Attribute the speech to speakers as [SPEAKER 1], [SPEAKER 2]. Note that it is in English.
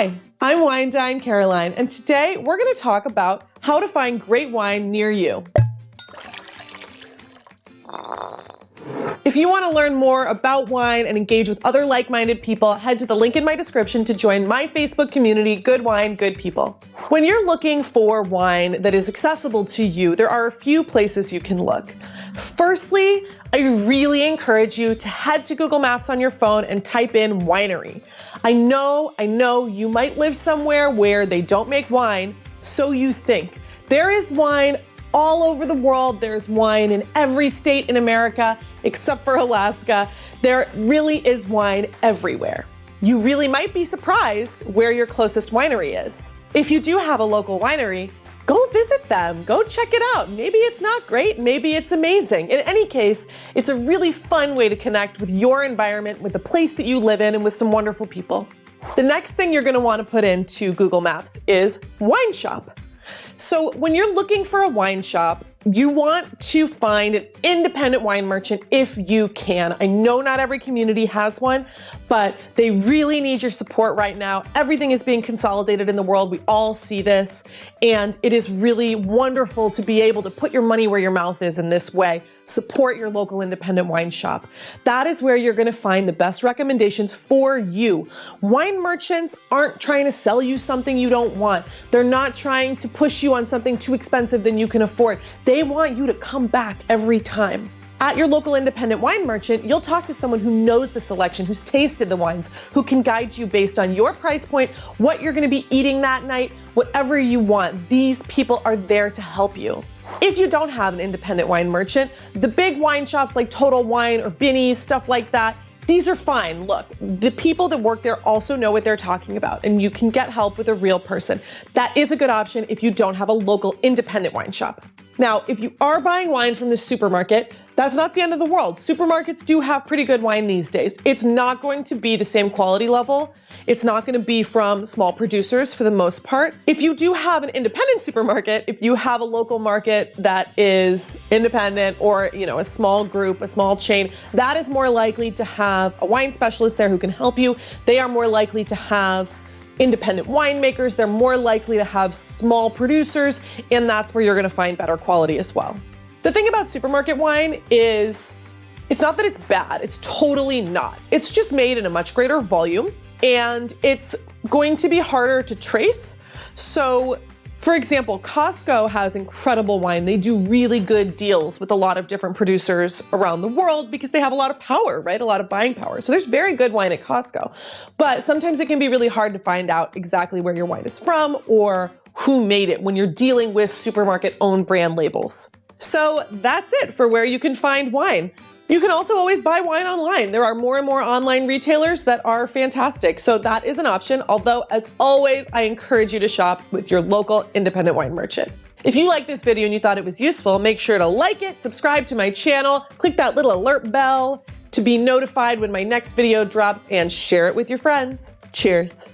[SPEAKER 1] Hi, I'm Dine Caroline, and today we're going to talk about how to find great wine near you. If you want to learn more about wine and engage with other like-minded people, head to the link in my description to join my Facebook community, Good Wine, Good People. When you're looking for wine that is accessible to you, there are a few places you can look. Firstly, I really encourage you to head to Google Maps on your phone and type in winery. I know you might live somewhere where they don't make wine, so you think. There is wine all over the world. There's wine in every state in America, except for Alaska. There really is wine everywhere. You really might be surprised where your closest winery is. If you do have a local winery, go visit them, go check it out. Maybe it's not great, maybe it's amazing. In any case, it's a really fun way to connect with your environment, with the place that you live in, and with some wonderful people. The next thing you're gonna wanna put into Google Maps is wine shop. So when you're looking for a wine shop, you want to find an independent wine merchant if you can. I know not every community has one, but they really need your support right now. Everything is being consolidated in the world. We all see this, and it is really wonderful to be able to put your money where your mouth is in this way. Support your local independent wine shop. That is where you're going to find the best recommendations for you. Wine merchants aren't trying to sell you something you don't want. They're not trying to push you on something too expensive than you can afford. They want you to come back every time. At your local independent wine merchant, you'll talk to someone who knows the selection, who's tasted the wines, who can guide you based on your price point, what you're going to be eating that night, whatever you want. These people are there to help you. If you don't have an independent wine merchant, the big wine shops like Total Wine or Binny's, stuff like that, these are fine. Look, the people that work there also know what they're talking about, and you can get help with a real person. That is a good option if you don't have a local independent wine shop. Now, if you are buying wine from the supermarket, that's not the end of the world. Supermarkets do have pretty good wine these days. It's not going to be the same quality level. It's not going to be from small producers for the most part. If you do have an independent supermarket, if you have a local market that is independent or, a small group, a small chain, that is more likely to have a wine specialist there who can help you. They are more likely to have independent winemakers. They're more likely to have small producers, and that's where you're going to find better quality as well. The thing about supermarket wine is it's not that it's bad. It's totally not. It's just made in a much greater volume, and it's going to be harder to trace. So, for example, Costco has incredible wine. They do really good deals with a lot of different producers around the world because they have a lot of power, right? A lot of buying power. So there's very good wine at Costco. But sometimes it can be really hard to find out exactly where your wine is from or who made it when you're dealing with supermarket owned brand labels. So that's it for where you can find wine. You can also always buy wine online. There are more and more online retailers that are fantastic. So that is an option. Although, as always, I encourage you to shop with your local independent wine merchant. If you liked this video and you thought it was useful, make sure to like it, subscribe to my channel, click that little alert bell to be notified when my next video drops, and share it with your friends. Cheers.